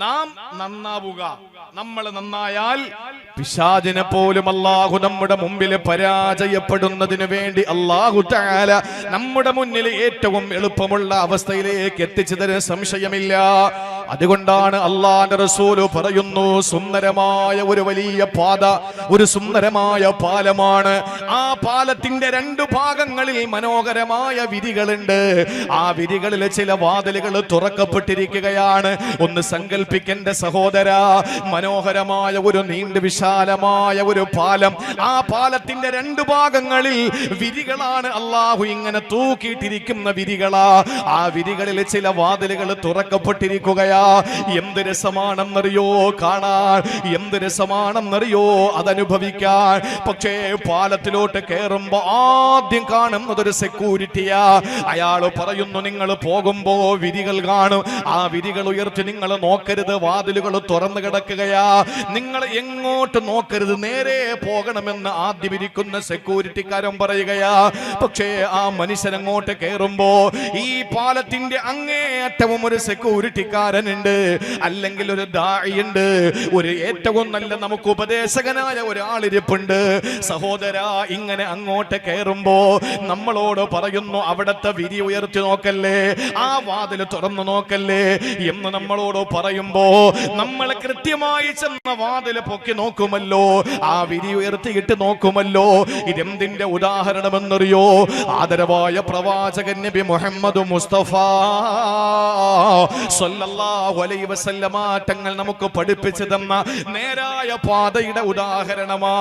നാം നന്നാവുക. നമ്മൾ നന്നായാൽ പിശാചിനെ പോലും അല്ലാഹു നമ്മുടെ മുമ്പിൽ പരാജയപ്പെടുന്നതിന് വേണ്ടി അല്ലാഹു തആല നമ്മുടെ മുന്നിൽ ഏറ്റവും എളുപ്പമുള്ള അവസ്ഥയിലേക്ക് എത്തിച്ചു തരാൻ സംശയമില്ല. അതുകൊണ്ടാണ് അല്ലാഹുവിന്റെ റസൂൽ പറയുന്നു, സുന്ദരമായ ഒരു വലിയ പാത, ഒരു സുന്ദരമായ പാലമാണ്. ആ പാലത്തിന്റെ രണ്ട് ഭാഗങ്ങളിൽ മനോഹരമായ വിരികളുണ്ട്. ആ വിരികളിൽ ചില വാതിലുകൾ തുറക്കപ്പെട്ടിരിക്കുകയാണ്. ഒന്ന് സങ്കൽപ്പിക്കേണ്ട സഹോദര, മനോഹരമായ ഒരു നീണ്ട വിശാലമായ ഒരു പാലം. ആ പാലത്തിന്റെ രണ്ട് ഭാഗങ്ങളിൽ വിരികളാണ്. അല്ലാഹു ഇങ്ങനെ തൂക്കിയിട്ടിരിക്കുന്ന വിരികളാ. ആ വിരികളിൽ ചില വാതിലുകൾ തുറക്കപ്പെട്ടിരിക്കുകയാ. എന്ത് രസമാണെന്നറിയോ കാണാൻ, എന്ത് രസമാണെന്നറിയോ അതനുഭവിക്കാൻ. പക്ഷേ പാലത്തിലോട്ട് കയറുമ്പോ ആദ്യം കാണുന്നത് ഒരു സെക്യൂരിറ്റിയാ. അയാൾ പറയുന്നു, നിങ്ങൾ പോകുമ്പോ വിരികൾ കാണും, ആ വിരികൾ ഉയർത്തി നിങ്ങൾ നോക്കരുത്, വാതിലുകൾ തുറന്നു കിടക്കുകയാ, നിങ്ങൾ എങ്ങോട്ട് നോക്കരുത്, നേരെ പോകണമെന്ന് ആദ്യം ഇരിക്കുന്ന സെക്യൂരിറ്റിക്കാരൻ പറയുകയാ. പക്ഷേ ആ മനുഷ്യൻ അങ്ങോട്ട് കയറുമ്പോ ഈ പാലത്തിന്റെ അങ്ങേയറ്റവും ഒരു സെക്യൂരിറ്റിക്കാരൻ ഉണ്ട്, അല്ലെങ്കിൽ ഒരു ദാഇയുണ്ട്, ഒരു ഏറ്റവും നല്ല നമുക്ക് ഉപദേശകനായ ഒരാളിരിപ്പുണ്ട്. സഹോദര, ഇങ്ങനെ അങ്ങോട്ട് കയറുമ്പോ നമ്മളോട് പറയുന്നു, അവിടത്തെ വിരി ഉയർത്തി നോക്കല്ലേ, ആ വാതിൽ തുറന്നു നോക്കല്ലേ എന്ന് നമ്മളോട് പറയുമ്പോ നമ്മൾ കൃത്യമായി ചെന്ന വാതിൽ പൊക്കി നോക്കുമല്ലോ, ആ വിരി ഉയർത്തിയിട്ട് നോക്കുമല്ലോ. ഇതെന്തിന്റെ ഉദാഹരണമെന്നറിയോ? ആദരവായ പ്രവാചകൻ നബി മുഹമ്മദ് മുസ്തഫ സ്വല്ലല്ലാഹു അലൈഹി വസല്ലമ തങ്ങൾ നമുക്ക് പഠിപ്പിച്ചു തന്ന നേരായ പാതയുടെ ഉദാഹരണമാ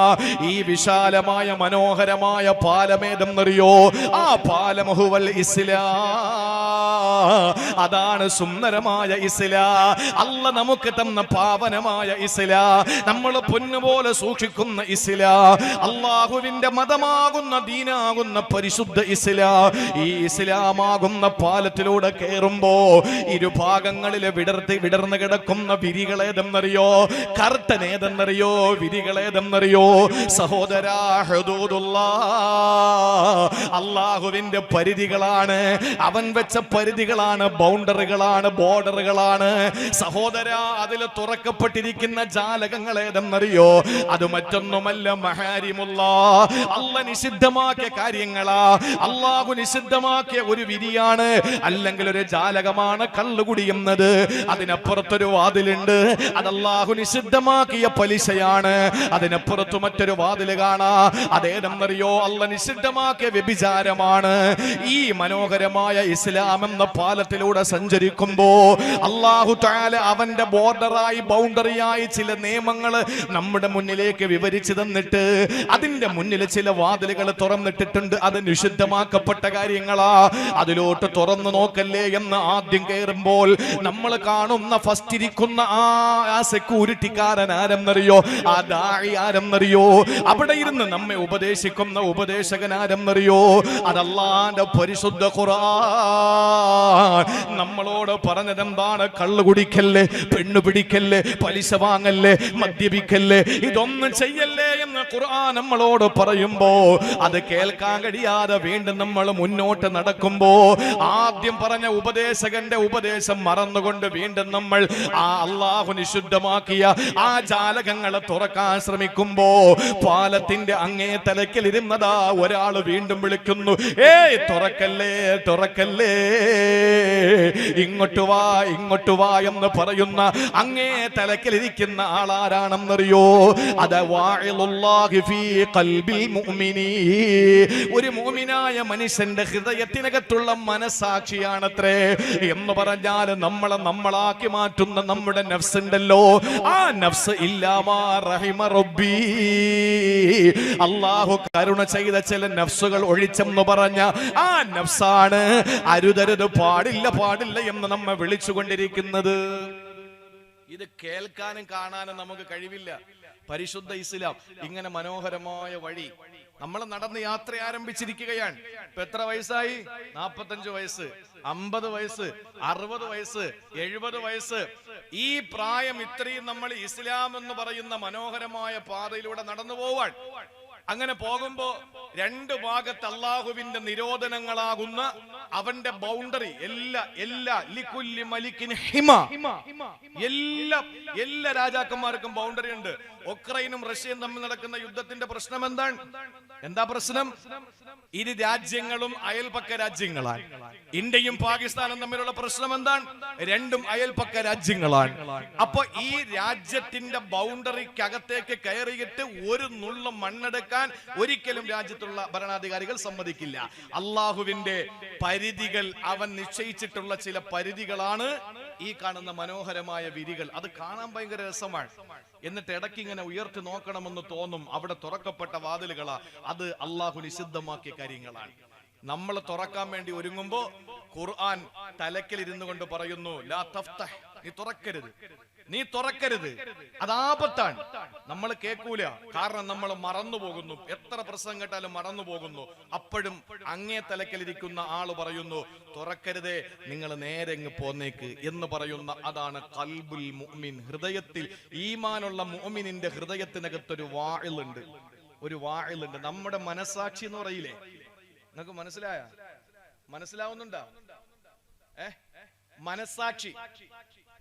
ഈ വിശാലമായ മനോഹരമായ പാലമേതെന്നറിയോ? ആ പാലം ഹുവൽ ഇസ്ലാം. അതാണ് സുന്ദരമായ ഇസ്ലാം. അല്ലാഹ് നമുക്ക് തന്ന പാവനമായ ഇസ്ലാം, നമ്മൾ പൊന്നുപോലെ സൂക്ഷിക്കുന്ന ഇസ്ലാം, അല്ലാഹുവിന്റെ മതമാകുന്ന ദീനാകുന്ന പരിശുദ്ധ ഇസ്ലാം. ഈ ഇസ്ലാമാകുന്ന പാലത്തിലൂടെ കയറുമ്പോ ഇരുഭാഗങ്ങളിൽ വിടർന്ന് കിടക്കുന്ന വിരികളേതെന്നറിയോ? കർട്ടൻ ഏതെന്നറിയോ? വിരികളേതെന്നറിയോ? സഹോദരാ, ഹുദൂദുല്ലാഹ്, അല്ലാഹുവിന്റെ പരിധികളാണ്, അവൻ വെച്ച പരിധികളാണ്, ബൗണ്ടറികളാണ്, ബോർഡറുകളാണ്. സഹോദരാ, അതിൽ തുറക്കപ്പെട്ടിരിക്കുന്ന ജാലകങ്ങൾ ഏതെന്നറിയോ? അത് മറ്റൊന്നുമല്ല, മഹാരിമുല്ലാഹ്, അല്ലാഹ് നിഷിദ്ധമാക്കിയ കാര്യങ്ങളാ. അല്ലാഹു നിഷിദ്ധമാക്കിയ ഒരു വിരിയാണ്, അല്ലെങ്കിൽ ഒരു ജാലകമാണ് കള്ളുകുടി എന്നത്. അതിനപ്പുറത്തൊരു വാതിലുണ്ട്, അത് അല്ലാഹു നിഷിദ്ധമാക്കിയ പലിശയാണ്. അതിനപ്പുറത്ത് മറ്റൊരു വാതിൽ കാണാ, അതേതെന്നറിയോ? അല്ലാഹ് നിഷിദ്ധമാക്കിയ വ്യഭിചാരമാണ്. ഈ മനോഹരമായ ഇസ്ലാം എന്ന പാലത്തിലൂടെ സഞ്ചരിക്കുമ്പോ അല്ലാഹു തആല അവന്റെ ബോർഡറായി, ബൗണ്ടറിയായി ചില നിയമങ്ങൾ നമ്മുടെ മുന്നിലേക്ക് വിവരിച്ചു തന്നിട്ട് അതിന്റെ മുന്നിൽ ചില വാതിലുകൾ തുറന്നിട്ടിട്ടുണ്ട്. അത് നിഷിദ്ധമാക്കപ്പെട്ട കാര്യങ്ങളാ. അതിലോട്ട് തുറന്നു നോക്കല്ലേ എന്ന് ആദ്യം കയറുമ്പോൾ നമ്മൾ കാണുന്ന ഫസ്റ്റ് ഇരിക്കുന്ന ആ സെക്യൂരിറ്റിക്കാരൻ ആരെന്നറിയോ? ആ ദാഇ ആരെന്നറിയോ? അവിടെ ഇരുന്ന് നമ്മെ ഉപദേശിക്കുന്ന ഉപദേശകൻ ആരെന്നറിയോ? അത് അല്ലാഹുവിന്റെ പരിശുദ്ധ ഖുർആൻ നമ്മളോട് പറഞ്ഞതെന്താണ്? കള്ളു കുടിക്കല്ലേ, പെണ്ണു പിടിക്കല്ലേ, പലിശ വാങ്ങല്ലേ, മദ്യപിക്കല്ലേ, ഇതൊന്നും ചെയ്യല്ലേ എന്ന് ഖുർആൻ നമ്മളോട് പറയുമ്പോ അത് കേൾക്കാൻ കഴിയാതെ വീണ്ടും നമ്മൾ മുന്നോട്ട് നടക്കുമ്പോ ആദ്യം പറഞ്ഞ ഉപദേശകന്റെ ഉപദേശം മറന്നുകൊണ്ട് വീണ്ടും നമ്മൾ ആ അല്ലാഹു നിഷിദ്ധമാക്കിയ ആ ജാലകങ്ങളെ തുറക്കാൻ ശ്രമിക്കുമ്പോ പാലത്തിന്റെ അങ്ങേ തലക്കിൽ ഇരുന്നതാ ഒരാൾ വീണ്ടും വിളിക്കുന്നു, ഏയ് തുറക്കല്ലേ, തുറക്കല്ലേ, ഇങ്ങോട്ട് വാ, ഇങ്ങോട്ട് വാ എന്ന് പറയുന്ന അങ്ങേ തലക്കിലിരിക്കുന്ന ആളാരാണെന്നറിയോ? അത് വാഇലുല്ലാഹി ഫീ ഖൽബിൽ മുഅ്മിനീ, ഒരു മുഅ്മിനായ മനുഷ്യന്റെ ഹൃദയത്തിനകത്തുള്ള മനസാക്ഷിയാണത്രേ. എന്ന് പറഞ്ഞാൽ നമ്മളാക്കി മാറ്റുന്ന നമ്മുടെ നഫ്സ് ഉണ്ടല്ലോ, ആ നഫ്സ് ഇല്ലാമാ റഹിമ റബ്ബി, അല്ലാഹു കരുണ ചെയ്ത ചില നഫ്സുകൾ ഒഴിച്ചെന്ന് പറഞ്ഞ ആ നഫ്സാണ് അരുതരുത്, പാടില്ല, പാടില്ല എന്ന് നമ്മെ വിളിച്ചുകൊണ്ടിരിക്കുന്നത്. ഇത് കേൾക്കാനും കാണാനും നമുക്ക് കഴിവില്ല. പരിശുദ്ധ ഇസ്ലാം ഇങ്ങനെ മനോഹരമായ വഴി നമ്മൾ നടന്ന് യാത്ര ആരംഭിച്ചിരിക്കുകയാണ്. ഇപ്പൊ എത്ര വയസ്സായി? 45 വയസ്സ്, 50 വയസ്സ്, 60 വയസ്സ്, 70 വയസ്സ്. ഈ പ്രായം ഇത്രയും നമ്മൾ ഇസ്ലാം എന്ന് പറയുന്ന മനോഹരമായ പാതയിലൂടെ നടന്നു പോവാൻ. അങ്ങനെ പോകുമ്പോ രണ്ട് ഭാഗത്ത് അള്ളാഹുവിന്റെ നിരോധനങ്ങളാകുന്ന അവന്റെ ബൗണ്ടറി എല്ലാ ലികുല്ലി മലിക്കിൻ ഹിമ, എല്ലാ രാജാക്കന്മാർക്കും ബൗണ്ടറി ഉണ്ട്. ഉക്രൈനും റഷ്യയും തമ്മിൽ നടക്കുന്ന യുദ്ധത്തിന്റെ പ്രശ്നം എന്താ പ്രശ്നം? ഇരു രാജ്യങ്ങളും അയൽപക്ക രാജ്യങ്ങളാണ്. ഇന്ത്യയും പാകിസ്ഥാനും തമ്മിലുള്ള പ്രശ്നം എന്താണ്? രണ്ടും അയൽപക്ക രാജ്യങ്ങളാണ്. അപ്പൊ ഈ രാജ്യത്തിന്റെ ബൗണ്ടറിക്കകത്തേക്ക് കയറിയിട്ട് ഒരു നുള്ളും മണ്ണെടുക്കാൻ ഒരിക്കലും രാജ്യത്തുള്ള ഭരണാധികാരികൾ സമ്മതിക്കില്ല. അള്ളാഹുവിന്റെ പരിധികൾ അവൻ നിശ്ചയിച്ചിട്ടുള്ള ചില പരിധികളാണ് ഈ കാണുന്ന മനോഹരമായ വിരികൾ. അത് കാണാൻ ഭയങ്കര രസമാണ്. എന്നിട്ട് ഇടയ്ക്ക് ഇങ്ങനെ ഉയർത്തി നോക്കണമെന്ന് തോന്നും. അവിടെ തുറക്കപ്പെട്ട വാതിലുകളാ. അത് അള്ളാഹു നിഷിദ്ധമാക്കിയ കാര്യങ്ങളാണ്. നമ്മൾ തുറക്കാൻ വേണ്ടി ഒരുങ്ങുമ്പോ ഖുർആൻ തലക്കിൽ ഇരുന്നു കൊണ്ട് പറയുന്നു, ലാ തഫ്തഹ്, നീ തുറക്കരുത്, അത് ആപത്താണ്. നമ്മൾ കേൾക്കൂല, കാരണം നമ്മൾ മറന്നു പോകുന്നു. എത്ര പ്രസംഗം കേട്ടാലും മറന്നു പോകുന്നു. അപ്പോഴും അങ്ങേ തലക്കിലിരിക്കുന്ന ആള് പറയുന്നു, തുറക്കരുതേ, നിങ്ങൾ നേരെ അങ്ങ് പോന്നേക്ക് എന്ന് പറയുന്ന അതാണ് ഖൽബുൽ മുഅ്മിൻ. ഹൃദയത്തിൽ ഈമാനുള്ള മുഅ്മിനിന്റെ ഹൃദയത്തിനകത്തൊരു വാഇലുണ്ട്, ഒരു വാഇലുണ്ട്. നമ്മുടെ മനസാക്ഷി എന്ന് പറയില്ലേ, നിങ്ങൾക്ക് മനസ്സിലാവുന്നുണ്ടോ? മനസാക്ഷി,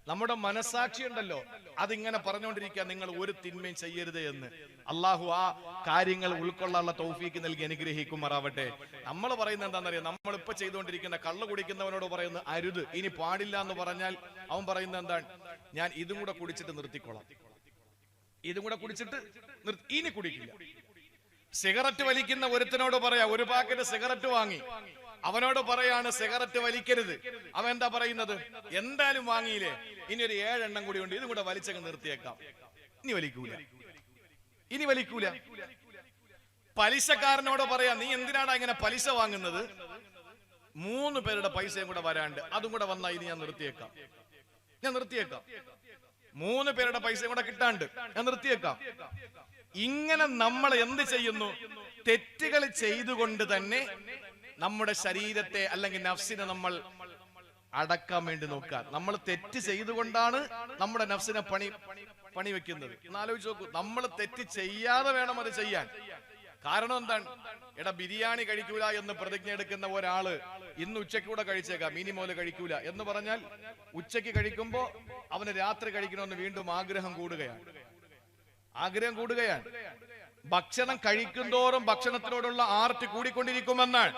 നമ്മുടെ മനസാക്ഷി ഉണ്ടല്ലോ, അതിങ്ങനെ പറഞ്ഞുകൊണ്ടിരിക്കുക, നിങ്ങൾ ഒരു തിന്മയും ചെയ്യരുത് എന്ന്. അള്ളാഹു ആ കാര്യങ്ങൾ ഉൾക്കൊള്ളാനുള്ള തൗഫീക്ക് നൽകി അനുഗ്രഹിക്കുമാറാവട്ടെ. നമ്മൾ പറയുന്നത് എന്താണെന്നറിയാം? നമ്മളിപ്പോ ചെയ്തുകൊണ്ടിരിക്കുന്ന കള്ളു കുടിക്കുന്നവനോട് പറയുന്നത് അരുത്, ഇനി പാടില്ല എന്ന് പറഞ്ഞാൽ അവൻ പറയുന്നത് എന്താണ്? ഞാൻ ഇതും കൂടെ കുടിച്ചിട്ട് നിർത്തിക്കോളാം, ഇതും കൂടെ കുടിച്ചിട്ട് ഇനി കുടിക്കില്ല. സിഗരറ്റ് വലിക്കുന്ന ഒരുത്തനോട് പറയാ, ഒരു പാക്കറ്റ് സിഗരറ്റ് വാങ്ങി, അവനോട് പറയാണ് സിഗരറ്റ് വലിക്കരുത്. അവൻ എന്താ പറയുന്നത്? എന്തായാലും വാങ്ങിയില്ലേ, ഇനി ഒരു 7 എണ്ണം കൂടി ഉണ്ട്, ഇതും കൂടെ വലിച്ചങ്ങ് നിർത്തിയേക്കാം. ഇനി വലിക്കൂല. പലിശക്കാരനോട് പറയാ, നീ എന്തിനാണ് ഇങ്ങനെ പലിശ വാങ്ങുന്നത്? 3 പേരുടെ പൈസയും കൂടെ വരാണ്ട്, അതും കൂടെ വന്നാ ഇനി ഞാൻ നിർത്തിയേക്കാം. 3 പേരുടെ പൈസയും കൂടെ കിട്ടാണ്ട് ഞാൻ നിർത്തിയേക്കാം. ഇങ്ങനെ നമ്മൾ എന്ത് ചെയ്യുന്നു? തെറ്റുകൾ ചെയ്തുകൊണ്ട് തന്നെ നമ്മുടെ ശരീരത്തെ അല്ലെങ്കിൽ നഫ്സിനെ നമ്മൾ അടക്കാൻ വേണ്ടി നോക്കുക. നമ്മൾ തെറ്റ് ചെയ്തുകൊണ്ടാണ് നമ്മുടെ നഫ്സിനെ പണി വെക്കുന്നത്. എന്നാലോചിച്ച് നോക്കൂ, നമ്മൾ തെറ്റ് ചെയ്യാതെ വേണം അത് ചെയ്യാൻ. കാരണം എന്താണ്? ബിരിയാണി കഴിക്കൂല എന്ന് പ്രതിജ്ഞ എടുക്കുന്ന ഒരാള് ഇന്ന് ഉച്ചയ്ക്ക് കൂടെ കഴിച്ചേക്കാം, ഇനി മുതൽ കഴിക്കൂല എന്ന് പറഞ്ഞാൽ ഉച്ചയ്ക്ക് കഴിക്കുമ്പോ അവന് രാത്രി കഴിക്കണമെന്ന് വീണ്ടും ആഗ്രഹം കൂടുകയാണ്. ഭക്ഷണം കഴിക്കുന്തോറും ഭക്ഷണത്തിനോടുള്ള ആർത്തി കൂടിക്കൊണ്ടിരിക്കുമെന്നാണ്.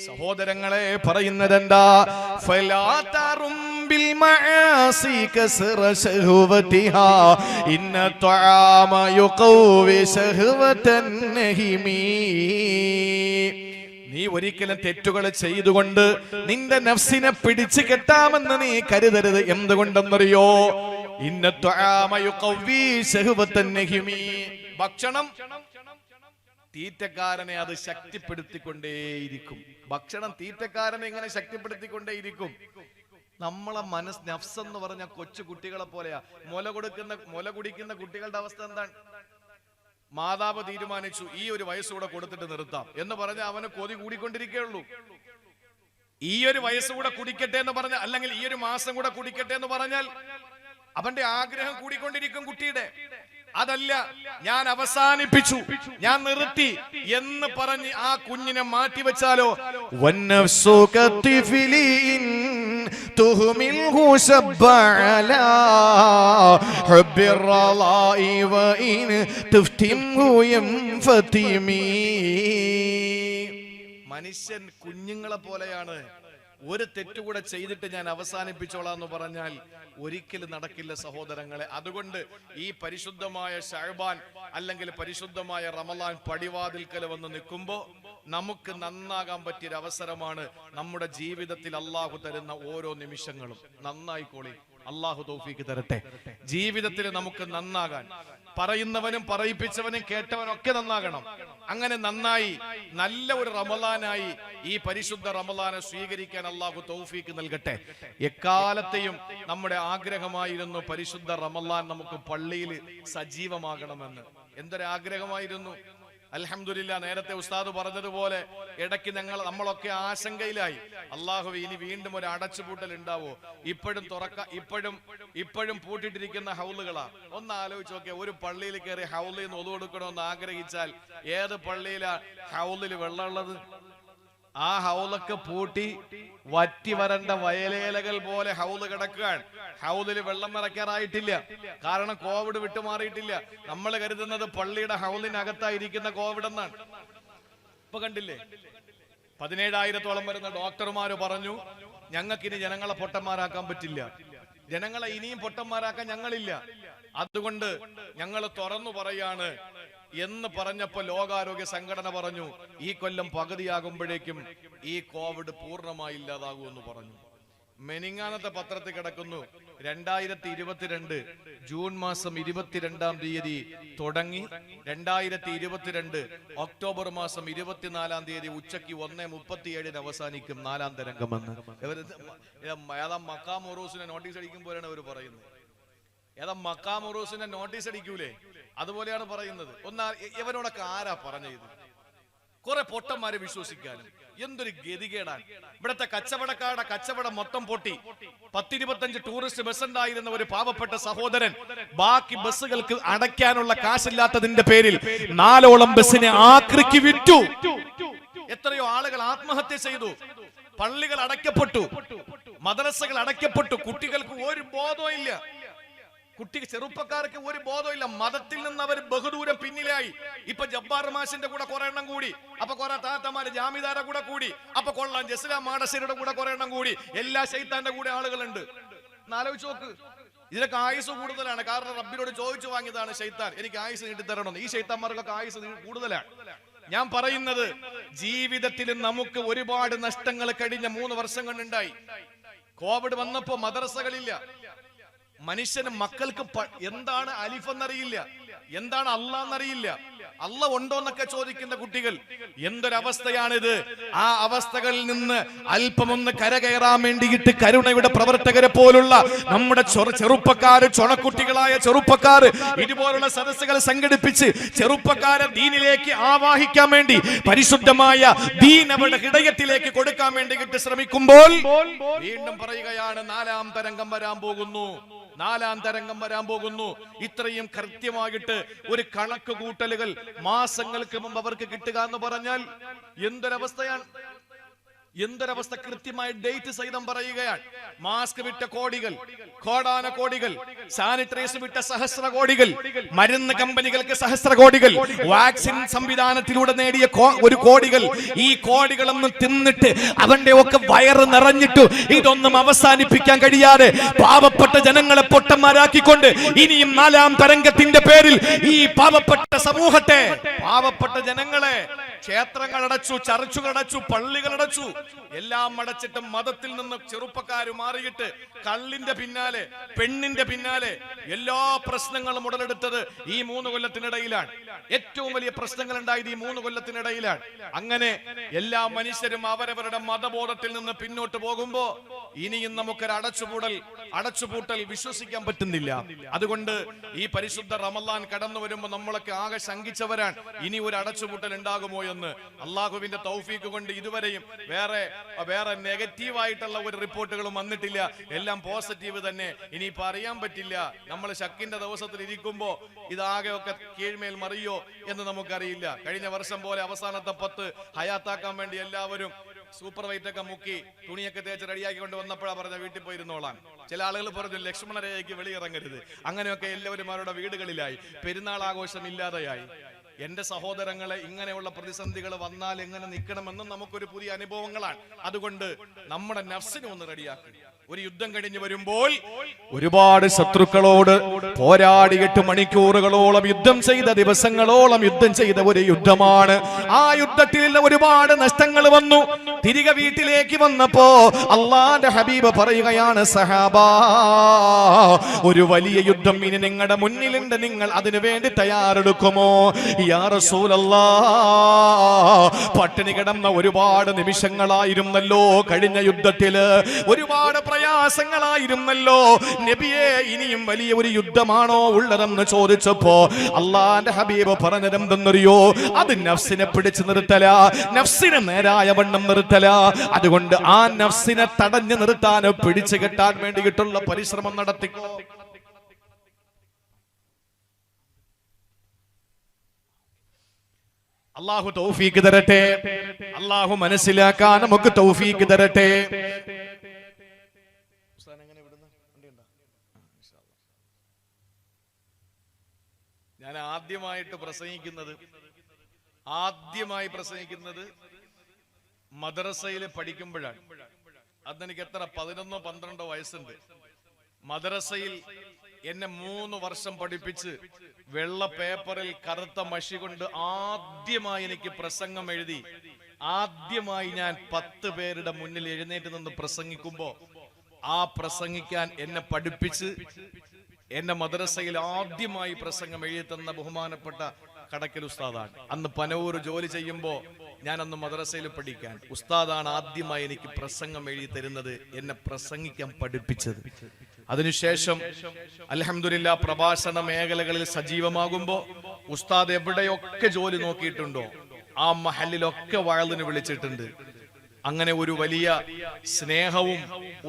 സഹോദരങ്ങളെ, പറയുന്നത് എന്താ? بالمعاصي كسر شهوتها إن الطعام يقوي شهوة النهم. നീ ഒരിക്കലും തെറ്റുകൾ ചെയ്തുകൊണ്ട് നിന്റെ നഫ്സിനെ പിടിച്ചു കെട്ടാമെന്ന് നീ കരുതരുത്. എന്തുകൊണ്ടെന്നറിയോ? ഇന്ന ത്വആമ യുഖവ്വി ശഹവത്തൻ നഹിമി. ഭക്ഷണം തീറ്റക്കാരനെ അത് ശക്തിപ്പെടുത്തിക്കൊണ്ടേയിരിക്കും. ഭക്ഷണം തീറ്റക്കാരനെ ഇങ്ങനെ ശക്തിപ്പെടുത്തിക്കൊണ്ടേയിരിക്കും. നമ്മളെ നഫ്സ് എന്ന് പറഞ്ഞ കൊച്ചു കുട്ടികളെ പോലെയാ. മുല കുടിക്കുന്ന കുട്ടികളുടെ അവസ്ഥ എന്താണ്? മാതാവ് തീരുമാനിച്ചു ഈ ഒരു വയസ്സുകൂടെ കൊടുത്തിട്ട് നിർത്താം എന്ന് പറഞ്ഞാൽ അവന് കൊതി കൂടിക്കൊണ്ടിരിക്കുകയുള്ളൂ. ഈ ഒരു വയസ്സുകൂടെ കുടിക്കട്ടെ എന്ന് പറഞ്ഞാൽ, അല്ലെങ്കിൽ ഈ ഒരു മാസം കൂടെ കുടിക്കട്ടെ എന്ന് പറഞ്ഞാൽ അവന്റെ ആഗ്രഹം കൂടിക്കൊണ്ടിരിക്കും കുട്ടിയുടെ. അതല്ല, ഞാൻ അവസാനിപ്പിച്ചു, ഞാൻ നിർത്തി എന്ന് പറഞ്ഞ് ആ കുഞ്ഞിനെ മാറ്റിവെച്ചാലോ? മനുഷ്യൻ കുഞ്ഞുങ്ങളെ പോലെയാണ്. ഒരു തെറ്റുകൂടെ ചെയ്തിട്ട് ഞാൻ അവസാനിപ്പിച്ചോളാം എന്ന് പറഞ്ഞാൽ ഒരിക്കലും നടക്കില്ല സഹോദരങ്ങളെ. അതുകൊണ്ട് ഈ പരിശുദ്ധമായ ശഅബാൻ അല്ലെങ്കിൽ പരിശുദ്ധമായ റമളാൻ പടിവാതിൽക്കൽ വന്ന് നിൽക്കുമ്പോൾ നമുക്ക് നന്നാകാൻ പറ്റിയൊരു അവസരമാണ്. നമ്മുടെ ജീവിതത്തിൽ അള്ളാഹു തരുന്ന ഓരോ നിമിഷങ്ങളും നന്നായിക്കോളി. അള്ളാഹു തൗഫീക്ക് തരട്ടെ. ജീവിതത്തിൽ നമുക്ക് നന്നാകാൻ, പറയുന്നവനും പറയിപ്പിച്ചവനും കേട്ടവനൊക്കെ നന്നാകണം. അങ്ങനെ നന്നായി നല്ല ഒരു റമളാനായി ഈ പരിശുദ്ധ റമളാനെ സ്വീകരിക്കാൻ അള്ളാഹു തൗഫീക്ക് നൽകട്ടെ. എക്കാലത്തെയും നമ്മുടെ ആഗ്രഹമായിരുന്നു പരിശുദ്ധ റമളാൻ നമുക്ക് പള്ളിയിൽ സജീവമാകണമെന്ന്. എന്തൊരാഗ്രഹമായിരുന്നു. അൽഹംദുലില്ലാ, നേരത്തെ ഉസ്താദ് പറഞ്ഞതുപോലെ ഇടയ്ക്ക് നമ്മളൊക്കെ ആശങ്കയിലായി. അല്ലാഹുവേ, ഇനി വീണ്ടും ഒരു അടച്ചുപൂട്ടൽ ഉണ്ടാവോ? ഇപ്പോഴും പൂട്ടിട്ടിരിക്കുന്ന ഹൗലുകളാ. ഒന്ന് ആലോചിച്ച് നോക്കിയാൽ, ഒരു പള്ളിയിൽ കയറി ഹൗലിൽ നിന്ന് ഒതു കൊടുക്കണമെന്ന് ആഗ്രഹിച്ചാൽ ഏത് പള്ളിയിലാ ഹൗലിൽ വെള്ളമുള്ളത്? ആ ഹൗലൊക്കെ പൂട്ടി വറ്റി വരണ്ട വയലേലകൾ പോലെ ഹൗല് കിടക്കുകയാണ്. ഹൗലിൽ വെള്ളം നിറയ്ക്കാറായിട്ടില്ല. കാരണം കോവിഡ് വിട്ടുമാറിയിട്ടില്ല. നമ്മൾ കരുതുന്നത് പള്ളിയുടെ ഹൗലിനകത്തായിരിക്കുന്ന കോവിഡ് എന്നാണ്. ഇപ്പൊ കണ്ടില്ലേ, 17,000-ഓളം വരുന്ന ഡോക്ടർമാര് പറഞ്ഞു, ഞങ്ങൾക്കിനി ജനങ്ങളെ പൊട്ടന്മാരാക്കാൻ പറ്റില്ല, ജനങ്ങളെ ഇനിയും പൊട്ടന്മാരാക്കാൻ ഞങ്ങളില്ല, അതുകൊണ്ട് ഞങ്ങൾ തുറന്നു പറയാണ് എന്ന് പറഞ്ഞപ്പോ ലോകാരോഗ്യ സംഘടന പറഞ്ഞു, ഈ കൊല്ലം പകുതിയാകുമ്പോഴേക്കും ഈ കോവിഡ് പൂർണ്ണമായി ഇല്ലാതാകുമെന്ന് പറഞ്ഞു. മെനിങ്ങാനത്തെ പത്രത്തിൽ കിടക്കുന്നു, 2022 ജൂൺ മാസം 22-ാം തീയതി തുടങ്ങി 2022 ഒക്ടോബർ മാസം 24-ാം തീയതി ഉച്ചയ്ക്ക് 1:37 അവസാനിക്കും 4ാം തരംഗമെന്ന്. ഏതാ മക്കാം ഉറൂസിനെ നോട്ടീസ് അടിക്കുമ്പോഴാണ് അവർ പറയുന്നത്. ഏതാ മക്കാം ഉറൂസിനെ നോട്ടീസ് അടിക്കൂലേ, അതുപോലെയാണ് പറയുന്നത്. ഇവരോടൊക്കെ ആരാ പറഞ്ഞത്? കുറെ പൊട്ടന്മാരെ വിശ്വസിക്കാനും എന്തൊരു ഗതികേടാണ്. ഇവിടുത്തെ കച്ചവടക്കാരുടെ കച്ചവടം മൊത്തം പൊട്ടി. 10-25 ടൂറിസ്റ്റ് ബസ് ഉണ്ടായിരുന്ന ഒരു പാവപ്പെട്ട സഹോദരൻ ബാക്കി ബസ്സുകൾക്ക് അടയ്ക്കാനുള്ള കാശില്ലാത്തതിന്റെ പേരിൽ 4ഓളം ബസ്സിനെ ആക്രിക്ക് വിറ്റു. എത്രയോ ആളുകൾ ആത്മഹത്യ ചെയ്തു. പള്ളികൾ അടയ്ക്കപ്പെട്ടു, മദ്രസകൾ അടയ്ക്കപ്പെട്ടു. കുട്ടികൾക്ക് ഒരു ബോധവും ഇല്ല. ചെറുപ്പക്കാർക്ക് ഒരു ബോധമില്ല. മതത്തിൽ നിന്ന് അവർ ബഹുദൂരം പിന്നിലായി. ഇപ്പൊ ജബ്ബാർ മാഷിന്റെ കൂടെ കുറെ എണ്ണം കൂടി, അപ്പൊ കുറെ താത്തമാര് ജാമിദാരെ കൂടെ കൂടി, അപ്പൊ കൊള്ളാം ജസ്ലാം മാടശ്ശേരിയുടെ കൂടെ കുറെ എണ്ണം കൂടി. എല്ലാ ശൈത്താന്റെ കൂടെ ആളുകളുണ്ട്. ആലോചിച്ച് നോക്ക്. ഇതിനൊക്കെ ആയുസ് കൂടുതലാണ്. കാരണം റബ്ബിനോട് ചോദിച്ചു വാങ്ങിയതാണ് ശൈത്താൻ, എനിക്ക് ആയുസ് നീട്ടിത്തരണമെന്ന്. ഈ ശൈത്താന്മാർക്കൊക്കെ ആയുസ് കൂടുതലാണ്. ഞാൻ പറയുന്നത്, ജീവിതത്തിൽ നമുക്ക് ഒരുപാട് നഷ്ടങ്ങൾ കഴിഞ്ഞ 3 വർഷം കൊണ്ടുണ്ടായി. കോവിഡ് വന്നപ്പോ മദ്രസകളില്ല. മനുഷ്യന് മക്കൾക്ക് എന്താണ് അലിഫ് എന്നറിയില്ല, എന്താണ് അല്ലാഹ് എന്നറിയില്ല. അല്ലാഹ് ഉണ്ടോ എന്നൊക്കെ ചോദിക്കുന്ന കുട്ടികൾ. എന്തൊരവസ്ഥയാണിത്. ആ അവസ്ഥകളിൽ നിന്ന് അല്പമൊന്ന് കരകയറാൻ വേണ്ടിയിട്ട് കരുണയുടെ പ്രവർത്തകരെ പോലുള്ള നമ്മുടെ ചെറുപ്പക്കാര്, ചൊണക്കുട്ടികളായ ചെറുപ്പക്കാര് ഇതുപോലുള്ള സദസ്സുകൾ സംഘടിപ്പിച്ച് ചെറുപ്പക്കാരെ ദീനിലേക്ക് ആവാഹിക്കാൻ വേണ്ടി, പരിശുദ്ധമായ ദീൻ അവരുടെ ഹൃദയത്തിലേക്ക് കൊടുക്കാൻ വേണ്ടിയിട്ട് ശ്രമിക്കുമ്പോൾ വീണ്ടും പറയുകയാണ്, 4ാം തരംഗം വരാൻ പോകുന്നു, 4ാം തരംഗം വരാൻ പോകുന്നു. ഇത്രയും കൃത്യമായിട്ട് ഒരു കണക്ക് കൂട്ടലുകൾ മാസങ്ങൾക്ക് മുമ്പ് അവർക്ക് കിട്ടുക എന്ന് പറഞ്ഞാൽ എന്തൊരവസ്ഥയാണ്, എന്തൊരവസ്ഥ. കൃത്യമായ ഡേറ്റ് സഹിതം പറയുകയാണ്. മാസ്ക് വിറ്റ കോടികൾ, കോടാന കോടികൾ, സാനിറ്റൈസർ വിറ്റ സഹസ്ര കോടികൾ, മരുന്ന് കമ്പനികൾക്ക് സഹസ്ര കോടികൾ, വാക്സിൻ സംവിധാനത്തിലൂടെ നേടിയ ഒരു കോടികൾ. ഈ കോടികളൊന്നും തിന്നിട്ട് അവന്റെ ഒക്കെ വയറ് നിറഞ്ഞിട്ടു ഇതൊന്നും അവസാനിപ്പിക്കാൻ കഴിയാതെ പാവപ്പെട്ട ജനങ്ങളെ പൊട്ടന്മാരാക്കിക്കൊണ്ട് ഇനിയും 4ാം തരംഗത്തിന്റെ പേരിൽ ഈ പാവപ്പെട്ട സമൂഹത്തെ, പാവപ്പെട്ട ജനങ്ങളെ ക്ഷേത്രങ്ങൾ അടച്ചു, ചർച്ചുകൾ അടച്ചു, പള്ളികൾ അടച്ചു, എല്ലാം അടച്ചിട്ട് മതത്തിൽ നിന്ന് ചെറുപ്പക്കാർ മാറിയിട്ട് കള്ളിന്റെ പിന്നാലെ, പെണ്ണിന്റെ പിന്നാലെ എല്ലാ പ്രശ്നങ്ങളും ഉടലെടുത്തത് ഈ 3 കൊല്ലത്തിനിടയിലാണ്. ഏറ്റവും വലിയ പ്രശ്നങ്ങൾ ഉണ്ടായത് ഈ 3 കൊല്ലത്തിനിടയിലാണ്. അങ്ങനെ എല്ലാ മനുഷ്യരും അവരവരുടെ മതബോധത്തിൽ നിന്ന് പിന്നോട്ട് പോകുമ്പോ ഇനിയും നമുക്കൊരു അടച്ചുപൂട്ടൽ വിശ്വസിക്കാൻ പറ്റുന്നില്ല. അതുകൊണ്ട് ഈ പരിശുദ്ധ റമളാൻ കടന്നു വരുമ്പോ നമ്മളൊക്കെ ആകെ ശങ്കിച്ചവരാണ്, ഇനി ഒരു അടച്ചുപൂട്ടൽ ഉണ്ടാകുമോ എന്ന്. അള്ളാഹുവിന്റെ തൗഫീഖ് കൊണ്ട് ഇതുവരെയും വേറെ നെഗറ്റീവായിട്ടുള്ള ഒരു റിപ്പോർട്ടുകളും വന്നിട്ടില്ല. എല്ലാം പോസിറ്റീവ് തന്നെ. ഇനിയിപ്പോ അറിയാൻ പറ്റില്ല. നമ്മൾ ശക്കിന്റെ ദിവസത്തിൽ ഇരിക്കുമ്പോ ഇതാകെ ഒക്കെ കീഴ്മേൽ മറിയോ എന്ന് നമുക്കറിയില്ല. കഴിഞ്ഞ വർഷം പോലെ അവസാനത്തെ 10 ഹയാത്താക്കാൻ വേണ്ടി എല്ലാവരും സൂപ്പർ വൈറ്റ് ഒക്കെ മുക്കി തുണിയൊക്കെ തേച്ച് റെഡിയാക്കി കൊണ്ട് വന്നപ്പോഴാണ് പറഞ്ഞ വീട്ടിൽ പോയിരുന്നോളാം. ചില ആളുകൾ പറഞ്ഞു ലക്ഷ്മണരേഖയ്ക്ക് വെളിയിറങ്ങരുത്. അങ്ങനെയൊക്കെ എല്ലാവരും അവരുടെ വീടുകളിലായി. പെരുന്നാൾ ആഘോഷം ഇല്ലാതെയായി. എന്റെ സഹോദരങ്ങളെ, ഇങ്ങനെയുള്ള പ്രതിസന്ധികൾ വന്നാൽ എങ്ങനെ നിൽക്കണമെന്നും നമുക്കൊരു പുതിയ അനുഭവങ്ങളാണ്. അതുകൊണ്ട് നമ്മുടെ നഫ്സിനെ ഒന്ന് റെഡിയാക്കി. ഒരു യുദ്ധം കഴിഞ്ഞു വരുമ്പോൾ ഒരുപാട് ശത്രുക്കളോട് പോരാടി 8 മണിക്കൂറുകളോളം യുദ്ധം ചെയ്ത, ദിവസങ്ങളോളം യുദ്ധം ചെയ്ത ഒരു യുദ്ധമാണ്. ആ യുദ്ധത്തിൽ ഒരുപാട് നഷ്ടങ്ങൾ വന്നു. തിരികെ വീട്ടിലേക്ക് വന്നപ്പോ അള്ളാന്റെ ഹബീബ് പറയുകയാണ്, സഹാബാ, ഒരു വലിയ യുദ്ധം ഇനി നിങ്ങളുടെ മുന്നിലുണ്ട്, നിങ്ങൾ അതിനു വേണ്ടി തയ്യാറെടുക്കുമോ? യാ റസൂലല്ലാഹ്, പട്ടിണി കിടന്ന ഒരുപാട് നിമിഷങ്ങളായിരുന്നല്ലോ കഴിഞ്ഞ യുദ്ധത്തില്. ഒരുപാട് പ്രയാസങ്ങളായിരുന്നല്ലോ നബിയെ, ഇനിയും വലിയ ഒരു യുദ്ധമാണോ ഉള്ളതെന്ന് ചോദിച്ചപ്പോ അള്ളാന്റെ ഹബീബ് പറഞ്ഞതെന്തെന്നറിയോ? അത് നഫ്സിനെ പിടിച്ചു നിർത്തല, നഫ്സിനെ നേരായ വണ്ണം നിർത്തല. അതുകൊണ്ട് ആ നഫ്സിനെ തടഞ്ഞു നിർത്താൻ, പിടിച്ചു കെട്ടാൻ വേണ്ടിയിട്ടുള്ള പരിശ്രമം നടത്തിക്കോ. അല്ലാഹു തൗഫീഖ് തരട്ടെ, അല്ലാഹു മനസ്സിലാക്കാൻ നമുക്ക് തൗഫീഖ് തരട്ടെ. ഞാൻ ആദ്യമായി പ്രസംഗിക്കുന്നത് മദ്രസയിൽ പഠിക്കുമ്പോഴാണ്. അതെനിക്ക് എത്ര 11-12 വയസ്സുണ്ട്. മദ്രസയിൽ എന്നെ 3 വർഷം പഠിപ്പിച്ച് വെള്ള പേപ്പറിൽ കറുത്ത മഷി കൊണ്ട് ആദ്യമായി എനിക്ക് പ്രസംഗം എഴുതി, ആദ്യമായി ഞാൻ 10 പേരുടെ മുന്നിൽ എഴുന്നേറ്റ് നിന്ന് പ്രസംഗിക്കുമ്പോ ആ പ്രസംഗിക്കാൻ എന്നെ പഠിപ്പിച്ച് എന്നെ മദ്രസയിൽ ആദ്യമായി പ്രസംഗം എഴുതി തന്ന ബഹുമാനപ്പെട്ട കടക്കൽ ഉസ്താദാണ്. അന്ന് പനവൂർ ജോലി ചെയ്യുമ്പോ ഞാൻ അന്ന് മദ്രസയിൽ പഠിക്കാൻ ഉസ്താദാണ് ആദ്യമായി എനിക്ക് പ്രസംഗം എഴുതി തരുന്നത്, എന്നെ പ്രസംഗിക്കാൻ പഠിപ്പിച്ചത്. അതിനുശേഷം അൽഹംദുലില്ലാ പ്രഭാഷണ മേഖലകളിൽ സജീവമാകുമ്പോ ഉസ്താദ് എവിടെയൊക്കെ ജോലി നോക്കിയിട്ടുണ്ടോ ആ മഹലിലൊക്കെ വഅലിന് വിളിച്ചിട്ടുണ്ട്. അങ്ങനെ ഒരു വലിയ സ്നേഹവും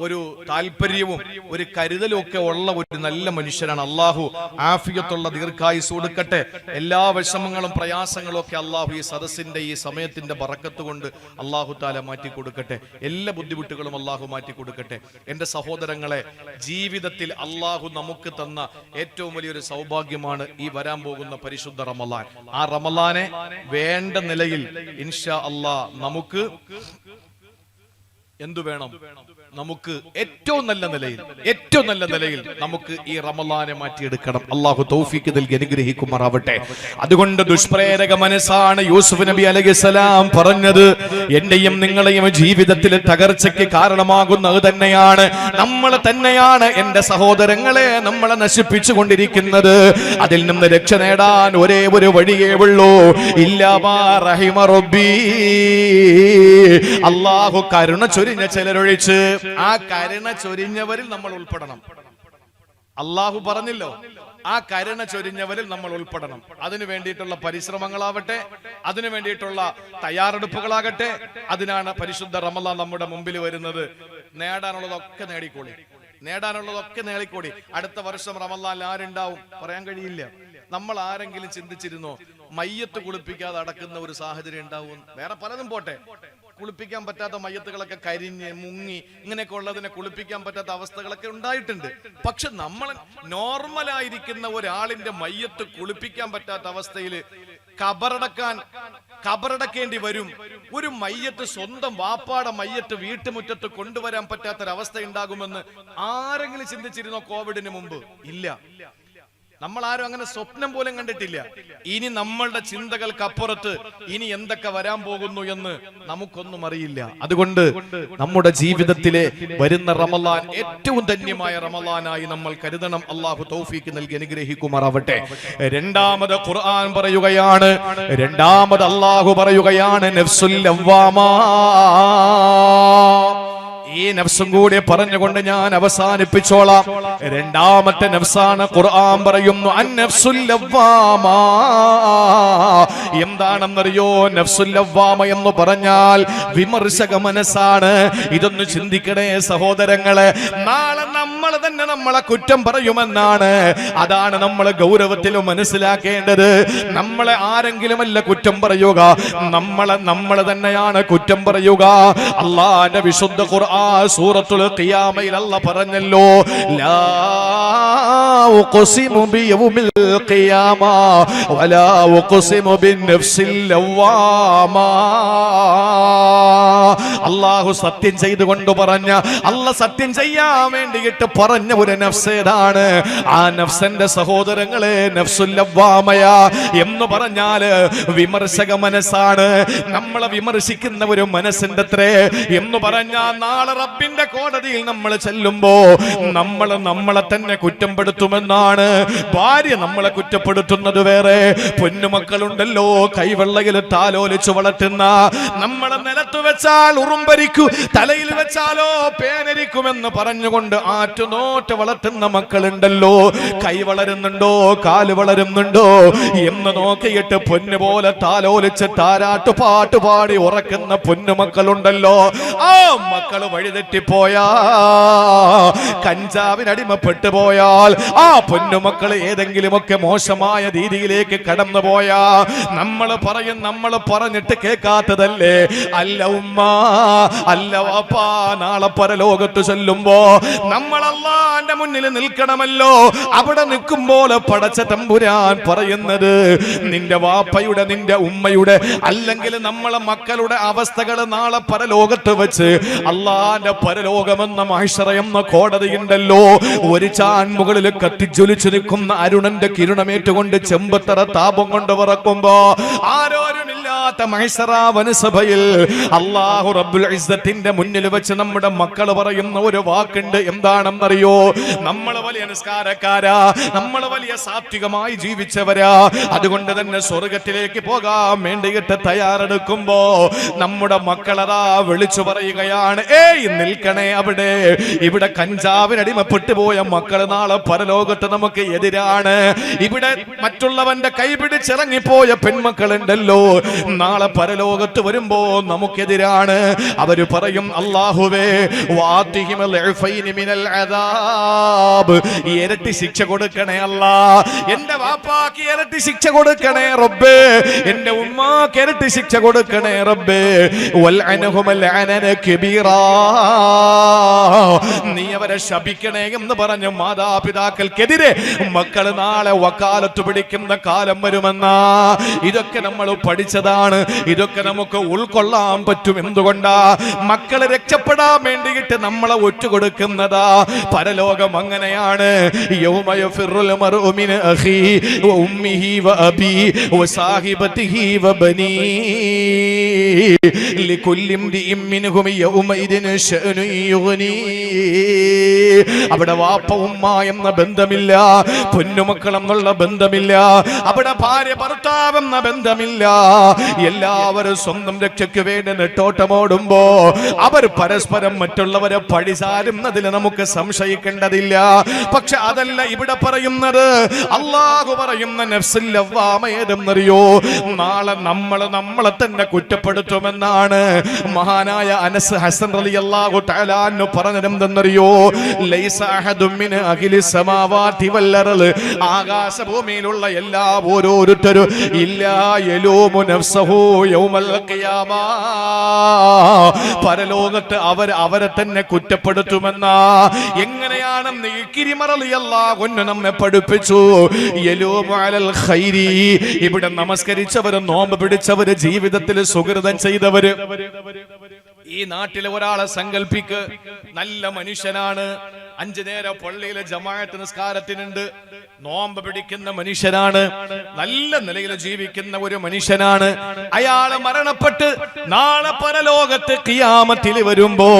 ഒരു താല്പര്യവും ഒരു കരുതലും ഒക്കെ ഉള്ള ഒരു നല്ല മനുഷ്യനാണ്. അള്ളാഹു ആഫിയത്തുള്ള ദീർഘായുസ് കൊടുക്കട്ടെ. എല്ലാ വിഷമങ്ങളും പ്രയാസങ്ങളും ഒക്കെ അള്ളാഹു ഈ സദസ്സിന്റെ ഈ സമയത്തിന്റെ ബറക്കത്ത് കൊണ്ട് അള്ളാഹു താല മാറ്റി കൊടുക്കട്ടെ. എല്ലാ ബുദ്ധിമുട്ടുകളും അള്ളാഹു മാറ്റി കൊടുക്കട്ടെ. എന്റെ സഹോദരങ്ങളെ, ജീവിതത്തിൽ അള്ളാഹു നമുക്ക് തന്ന ഏറ്റവും വലിയൊരു സൗഭാഗ്യമാണ് ഈ വരാൻ പോകുന്ന പരിശുദ്ധ റമളാൻ. ആ റമളാനെ വേണ്ട നിലയിൽ ഇൻഷാ അള്ളാഹ് നമുക്ക് എന്തു വേണം? നമുക്ക് ഏറ്റവും നല്ല നിലയിൽ നമുക്ക് ഈ റമളാനെ മാറ്റിയെടുക്കണം. അള്ളാഹു തൗഫീഖ് നൽകി അനുഗ്രഹിക്കുമാറാവട്ടെ. അതുകൊണ്ട് ദുഷ്പ്രേരക മനസ്സാണ് യൂസുഫ് നബി അലൈഹിസ്സലാം പറഞ്ഞത്. എന്റെയും നിങ്ങളെയും ജീവിതത്തിൽ തകർച്ചയ്ക്ക് കാരണമാകുന്നത് തന്നെയാണ്, നമ്മൾ തന്നെയാണ് എന്റെ സഹോദരങ്ങളെ നമ്മളെ നശിപ്പിച്ചു കൊണ്ടിരിക്കുന്നത്. അതിൽ നിന്ന് രക്ഷ നേടാൻ ഒരേ ഒരു വഴിയേ ഉള്ളൂ, ഇല്ലാ മാ റഹിമ റബ്ബി. അള്ളാഹു കരുണ ചൊരിഞ്ഞ ചിലരൊഴിച്ച് ആ കരുണ ചൊരിഞ്ഞവരിൽ നമ്മൾ ഉൾപ്പെടണം. അള്ളാഹു പറഞ്ഞല്ലോ, ആ കരുണ ചൊരിഞ്ഞവരിൽ നമ്മൾ ഉൾപ്പെടണം. അതിനു വേണ്ടിയിട്ടുള്ള പരിശ്രമങ്ങളാവട്ടെ, അതിനു വേണ്ടിയിട്ടുള്ള തയ്യാറെടുപ്പുകളാകട്ടെ, അതിനാണ് പരിശുദ്ധ റമളാൻ നമ്മുടെ മുമ്പിൽ വരുന്നത്. നേടാനുള്ളതൊക്കെ നേടിക്കോടി. അടുത്ത വർഷം റമളാനിൽ ആരുണ്ടാവും പറയാൻ കഴിയില്ല. നമ്മൾ ആരെങ്കിലും ചിന്തിച്ചിരുന്നോ മയ്യത്ത് കുളിപ്പിക്കാതെ അടക്കുന്ന ഒരു സാഹചര്യം ഉണ്ടാവും? വേറെ പലതും പോട്ടെ, കുളിപ്പിക്കാൻ പറ്റാത്ത മയ്യത്തുകളൊക്കെ കരിഞ്ഞ് മുങ്ങി ഇങ്ങനെയൊക്കെ ഉള്ളതിനെ കുളിപ്പിക്കാൻ പറ്റാത്ത അവസ്ഥകളൊക്കെ ഉണ്ടായിട്ടുണ്ട്. പക്ഷെ നമ്മൾ നോർമലായിരിക്കുന്ന ഒരാളിന്റെ മയ്യത്ത് കുളിപ്പിക്കാൻ പറ്റാത്ത അവസ്ഥയിൽ കബറടക്കേണ്ടി വരും. ഒരു മയ്യത്ത്, സ്വന്തം വാപ്പാടെ മയ്യത്ത് വീട്ടുമുറ്റത്ത് കൊണ്ടുവരാൻ പറ്റാത്തൊരവസ്ഥ ഉണ്ടാകുമെന്ന് ആരെങ്കിലും ചിന്തിച്ചിരുന്നോ കോവിഡിന് മുമ്പ്? ഇല്ല. നമ്മൾ ആരും അങ്ങനെ സ്വപ്നം പോലും കണ്ടിട്ടില്ല. ഇനി നമ്മളുടെ ചിന്തകൾക്കപ്പുറത്ത് ഇനി എന്തൊക്കെ വരാൻ പോകുന്നു എന്ന് നമുക്കൊന്നും അറിയില്ല. അതുകൊണ്ട് നമ്മുടെ ജീവിതത്തിലെ വരുന്ന റമളാൻ ഏറ്റവും ധന്യമായ റമളാനായി നമ്മൾ കരുതണം. അള്ളാഹു തൗഫീഖ് നൽകി അനുഗ്രഹിക്കുമാറാവട്ടെ. രണ്ടാമത് ഖുർആൻ പറയുകയാണ്, അള്ളാഹു പറയുകയാണ്, നഫ്സുൽ ലവ്വാമാ. ഈ നഫ്സും കൂടി പറഞ്ഞുകൊണ്ട് ഞാൻ അവസാനിപ്പിച്ചോളാം. രണ്ടാമത്തെ നഫ്സാണ് ഖുർആൻ പറയുന്നു അന്നഫ്സുൽ ലവ്വാമാ. എന്താണെന്നറിയോ നഫ്സുൽ ലവ്വാമ എന്ന് പറഞ്ഞാൽ? വിമർശക മനസ്സാണ്. ഇതൊന്ന് ചിന്തിക്കണേ സഹോദരങ്ങളെ. നാളെ നമ്മൾ തന്നെ നമ്മളെ കുറ്റം പറയുമെന്നാണ്. അതാണ് നമ്മൾ ഗൗരവത്തിൽ മനസ്സിലാക്കേണ്ടത്. നമ്മളെ ആരെങ്കിലുമല്ല കുറ്റം പറയുക, നമ്മളെ തന്നെയാണ് കുറ്റം പറയുക. അല്ലാഹുവിന്റെ വിശുദ്ധ ഖുർആൻ സൂറത്തുൽ ഖിയാമയിൽ അല്ലാഹു പറഞ്ഞല്ലോ, ലാ ഉഖ്സിമു ബിയൗമിൽ ഖിയാമ വലാ ഉഖ്സിമു ബിന്നഫ്സിൽ ലവ്വാമാ. അല്ലാഹു സത്യം ചെയ്തുകൊണ്ട് പറഞ്ഞ, അല്ലാഹു സത്യം ചെയ്യാൻ വേണ്ടിയിട്ട് പറഞ്ഞ ഒരു നഫ്സ് ഏതാണ്? ആ നഫ്സിന്റെ സഹോദരങ്ങളെ നഫ്സുൽ ലവ്വാമയ എന്ന് പറഞ്ഞാല് വിമർശക മനസ്സാണ്. നമ്മളെ വിമർശിക്കുന്ന ഒരു മനസ്സിന്റെ അത്രേ എന്ന് പറഞ്ഞാൽ നാളെ റബ്ബിന്റെ കോടതിയിൽ നമ്മൾ ചെല്ലുമ്പോ നമ്മളെ തന്നെ കുറ്റപ്പെടുത്തുമെന്ന് കുറ്റപ്പെടുത്തുന്നാണ്. ഭാര്യ നമ്മളെ കുറ്റപ്പെടുത്തുന്നത് വേറെ. പൊന്നുമക്കളുണ്ടല്ലോ കൈവെള്ളയിൽ താലോലിച്ചു വളർത്തുന്ന, നമ്മളെ നിലത്ത് വെച്ചാൽ ഉറുമ്പരിക്കു, തലയിൽ വെച്ചാലോ പേനരിക്കുമെന്ന് പറഞ്ഞുകൊണ്ട് ആറ്റുനോറ്റ് വളർത്തുന്ന മക്കളുണ്ടല്ലോ. കൈ വളരുന്നുണ്ടോ കാല് വളരുന്നുണ്ടോ എന്ന് നോക്കിയിട്ട് പൊന്നുപോലെ താലോലിച്ച് താരാട്ട് പാട്ടുപാടി ഉറക്കുന്ന പൊന്നുമക്കളുണ്ടല്ലോ. ആ മക്കള് വഴിതെറ്റിപ്പോയാ, കഞ്ചാവിനടിമപ്പെട്ടു പോയാൽ, ആ പൊന്നുമക്കള് ഏതെങ്കിലുമൊക്കെ മോശമായ രീതിയിലേക്ക് കടന്നു പോയാ നമ്മൾ പറയും നമ്മൾ പറഞ്ഞിട്ട് കേൾക്കാത്തതല്ലേ. അല്ല ഉമ്മ, അല്ല വാപ്പാ, നാളെ പരലോകത്ത് ചെല്ലുമ്പോ നമ്മൾ അല്ലാഹുവിന്റെ മുന്നിൽ നിൽക്കണമല്ലോ. അവിടെ നിൽക്കുമ്പോൾ പടച്ച തമ്പുരാൻ പറയുന്നത് നിന്റെ വാപ്പയുടെ, നിന്റെ ഉമ്മയുടെ, അല്ലെങ്കിൽ നമ്മളെ മക്കളുടെ അവസ്ഥകൾ നാളെ പരലോകത്ത് വെച്ച് അല്ലാഹുവിന്റെ പരലോകമെന്ന മഹ്ശറ എന്ന കോടതിയുണ്ടല്ലോ. ഒരു ചാൻ മുകളിൽ കത്തിജ്വലിച്ചു നിൽക്കുന്ന അരുണന്റെ കിരണമേറ്റുകൊണ്ട് ചെമ്പത്തറ താപം കൊണ്ട് വിറക്കുമ്പോ ആരോരുമില്ലാത്ത മഹ്ശറ വനസഭയിൽ അല്ലാഹു റബ്ബുൽ ഇസ്സത്തിന്റെ മുന്നിൽ വെച്ച് നമ്മുടെ മക്കൾ പറയുന്ന ഒരു വാക്കുണ്ട്. എന്താണെന്നറിയോ? നമ്മൾ വലിയ നിസ്കാരക്കാരാ, നമ്മൾ വലിയ സാത്വികമായി ജീവിച്ചവരാ, അതുകൊണ്ട് തന്നെ സ്വർഗത്തിലേക്ക് പോകാൻ വേണ്ടിയിട്ട് തയ്യാറെടുക്കുമ്പോ നമ്മുടെ മക്കളതാ വിളിച്ചു പറയുകയാണ്, ഏയ് നിൽക്കണേ അവിടെ, ഇവിടെ കഞ്ചാവിനടിമപ്പെട്ടു പോയ മക്കൾ നാളെ പരലോകത്ത് നമുക്ക് എതിരാണ്. ഇവിടെ മറ്റുള്ളവന്റെ കൈപിടിച്ചിറങ്ങിപ്പോയ പെൺമക്കളുണ്ടല്ലോ, നാളെ പരലോകത്ത് വരുമ്പോ നമുക്കെതിരാണ്. അവര് പറയും, അല്ലാഹുവേ വാതിഹിമൽ ഉഫൈനി മിനൽ അദാബ്, ഇരട്ടി ശിക്ഷ കൊടുക്കണേ അല്ലാ. എന്റെ വാപ്പാക്ക് ഇരട്ടി ശിക്ഷ കൊടുക്കണേ റബ്ബേ, എന്റെ ഉമ്മാക്ക് ഇരട്ടി ശിക്ഷ കൊടുക്കണേ റബ്ബേ. വൽഅനഹുമൽ അനന കബീറാ, നീ അവരെ ശപിക്കണേ എന്ന് പറഞ്ഞു മാതാപിതാക്കൾക്കെതിരെ മക്കൾ നാളെ വക്കാലത്ത് പിടിക്കുന്ന കാലം വരുമെന്ന. ഇതൊക്കെ നമ്മൾ പഠിച്ചതാണ്, ഇതൊക്കെ നമുക്ക് ഉൾക്കൊള്ളാൻ പറ്റും. എന്തുകൊണ്ടാ? മക്കളെ രക്ഷപ്പെടാൻ വേണ്ടിയിട്ട് നമ്മളെ ഒറ്റുകൊടുക്കുന്നതാ. പരലോകം അങ്ങനെയാണ്. യൗമ യഫിറുൽ മർഉ മിൻ അഖീ വ ഉമ്മിഹി വ അബീ വ സാഹിബതിഹി വ ബനീ ലികുല്ലി ഇംരിഇൻ മിൻഹും യൗമഇദിൻ ശഅനു യുഗ്നീ. അവിടെ വാപ്പ ഉമ്മ എന്ന ബന്ധമില്ല, പൊന്നുമക്കൾ എന്നുള്ള ബന്ധമില്ല, അവിടെ ഭാര്യ ഭർത്താവ് എന്ന ബന്ധമില്ല. എല്ലാവരും സ്വന്തം രക്ഷയ്ക്ക് വേണ്ടി നെട്ടോട്ടമോടുമ്പോ അവർ പരസ്പരം മറ്റുള്ളവരെ പഴിചാരുന്നതിൽ നമുക്ക് സംശയിക്കേണ്ടതില്ല. പക്ഷെ അതല്ല ഇവിടെ പറയുന്നത്. അല്ലാഹു പറയുന്ന നഫ്സുൽ ലവ്വാമ ഏതെന്നറിയോ? നാളെ നമ്മളെ തന്നെ കുറ്റപ്പെടുത്തുമെന്നാണ്. മഹാനായ അനസ് ഹസൻ റളിയല്ലാഹു തആല അൻഹു പറഞ്ഞതെന്തെന്നറിയോ? ലൈസ അഹദും മിൻ അഹ്ലി സമാവാതി വൽ അർള്, ആകാശഭൂമിയിലുള്ള എല്ലാ ഓരോരുത്തരും ഇല്ലാ യലൂമു നഫ്സഹു യൗമൽ ഖിയാമ, പരലോകത്ത് അവരെ തന്നെ കുറ്റപ്പെടുത്തുമെന്ന. എങ്ങനെയാണെന്ന് ഇക്രിമ റളിയല്ലാഹു അൻഹു നമ്മെ പഠിപ്പിച്ചു. യലൂമു അലൽ ഖൈരി, ഇവിടെ നമസ്കരിച്ചവര്, നോമ്പ് പിടിച്ചവര്, ജീവിതത്തിൽ സുകൃതം ചെയ്തവര്. ഈ നാട്ടിലെ ഒരാളെ സങ്കല്പിക്ക്, നല്ല മനുഷ്യനാണ്, 5 നേരം പള്ളിയിലെ ജമാഅത്ത് നിസ്കാരത്തിനുണ്ട്, നോമ്പ് പിടിക്കുന്ന മനുഷ്യനാണ്, നല്ല നിലയിൽ ജീവിക്കുന്ന ഒരു മനുഷ്യനാണ്. അയാള് മരണപ്പെട്ട് നാളെ പരലോകത്ത് ഖിയാമത്തിൽ വരുമ്പോ,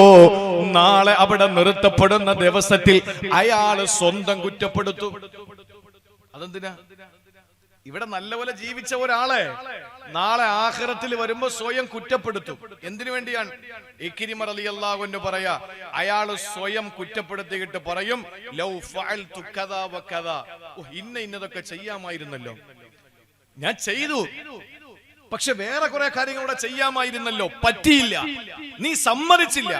നാളെ അവിടെ നിർത്തപ്പെടുന്ന ദിവസത്തിൽ അയാള് സ്വന്തം കുറ്റപ്പെടുത്തും. അതെന്തിനാ? ഇവിടെ നല്ലപോലെ ജീവിച്ച ഒരാളെ നാളെ ആഖിറത്തിൽ വരുമ്പോ സ്വയം കുറ്റപ്പെടുത്തും. എന്തിനു വേണ്ടിയാണ്? ഇക്രിമ റളിയല്ലാഹു അൻഹു പറയാ, അയാൾ സ്വയം കുറ്റപ്പെടുത്തിയിട്ട് പറയും, ലൗ ഫഅൽതു കദാ വ കദാ, ഇന്നതൊക്കെ ചെയ്യാമായിരുന്നല്ലോ, ഞാൻ ചെയ്തു, പക്ഷെ വേറെ കുറെ കാര്യങ്ങൾ ഇവിടെ ചെയ്യാമായിരുന്നല്ലോ, പറ്റിയില്ല, നീ സമ്മതിച്ചില്ല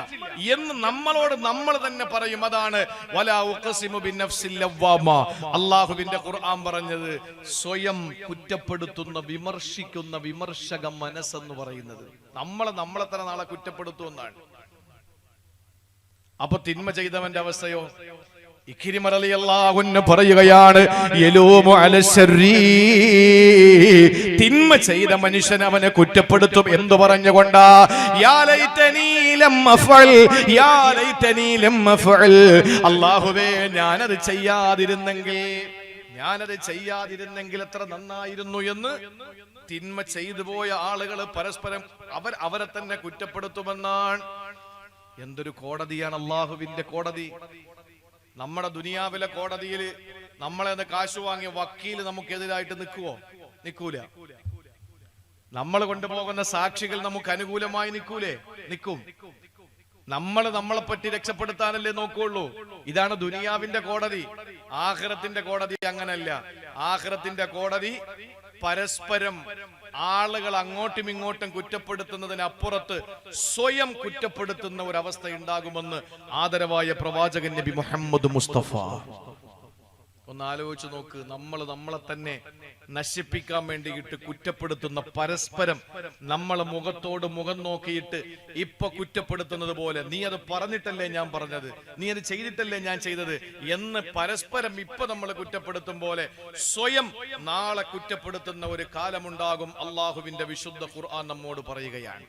എന്ന് നമ്മളോട് നമ്മൾ തന്നെ പറയും. അതാണ് വലാ ഉഖ്സിമു ബിന്നഫ്സിൽ ലവ്വാമ. അല്ലാഹുവിന്റെ ഖുർആൻ പറഞ്ഞത് സ്വയം കുറ്റപ്പെടുത്തുന്ന, വിമർശിക്കുന്ന വിമർശക മനസ്സെന്ന് പറയുന്നത്. നമ്മളെ തന്നെ നാളെ കുറ്റപ്പെടുത്തുമെന്നാണ്. അപ്പൊ തിന്മ ചെയ്തവന്റെ അവസ്ഥയോ? ഇക്രിമ റളിയല്ലാഹു അൻഹു പറയുകയാണ്, യലൂമു അലശ്ശർരി, തിന്മ ചെയ്ത മനുഷ്യൻ അവനെ കുറ്റപ്പെടുത്തും. എന്തു പറഞ്ഞുകൊണ്ടാ? യാ ലൈതനീ ലം അഫ്അൽ, യാ ലൈതനീ ലം അഫ്അൽ, അല്ലാഹുവേ ഞാനത് ചെയ്യാതിരുന്നെങ്കിൽ എത്ര നന്നായിരുന്നു എന്ന് തിന്മ ചെയ്തു പോയ ആളുകൾ പരസ്പരം അവരെ തന്നെ കുറ്റപ്പെടുത്തുമെന്നാണ്. എന്തൊരു കോടതിയാണ് അല്ലാഹുവിന്റെ കോടതി! നമ്മുടെ ദുനിയാവിലെ കോടതിയിൽ നമ്മളെ കാശ് വാങ്ങിയ വക്കീല് നമുക്കെതിരായിട്ട് നിൽക്കുവോ? നിൽക്കൂല. നമ്മൾ കൊണ്ടുപോകുന്ന സാക്ഷികൾ നമുക്ക് അനുകൂലമായി നിൽക്കൂലേ? നിൽക്കും. നമ്മളെ പറ്റി രക്ഷപ്പെടുത്താനല്ലേ നോക്കുള്ളൂ. ഇതാണ് ദുനിയാവിന്റെ കോടതി. ആഖിറത്തിന്റെ കോടതി അങ്ങനല്ല. ആഖിറത്തിന്റെ കോടതി പരസ്പരം ആളുകൾ അങ്ങോട്ടും ഇങ്ങോട്ടും കുറ്റപ്പെടുത്തുന്നതിനപ്പുറത്ത് സ്വയം കുറ്റപ്പെടുത്തുന്ന ഒരവസ്ഥ ഉണ്ടാകുമെന്ന് ആദരവായ പ്രവാചകൻ നബി മുഹമ്മദ് മുസ്തഫ. ഒന്ന് ആലോചിച്ച് നോക്ക്. നമ്മളെ തന്നെ നശിപ്പിക്കാൻ വേണ്ടിയിട്ട് കുറ്റപ്പെടുത്തുന്ന, പരസ്പരം നമ്മളെ മുഖത്തോട് മുഖം നോക്കിയിട്ട് ഇപ്പൊ കുറ്റപ്പെടുത്തുന്നത് പോലെ, നീ അത് പറഞ്ഞിട്ടല്ലേ ഞാൻ പറഞ്ഞത്, നീ അത് ചെയ്തിട്ടല്ലേ ഞാൻ ചെയ്തത് എന്ന് പരസ്പരം ഇപ്പൊ നമ്മൾ കുറ്റപ്പെടുത്തും പോലെ സ്വയം നാളെ കുറ്റപ്പെടുത്തുന്ന ഒരു കാലമുണ്ടാകും. അള്ളാഹുവിന്റെ വിശുദ്ധ ഖുർആൻ നമ്മോട് പറയുകയാണ്.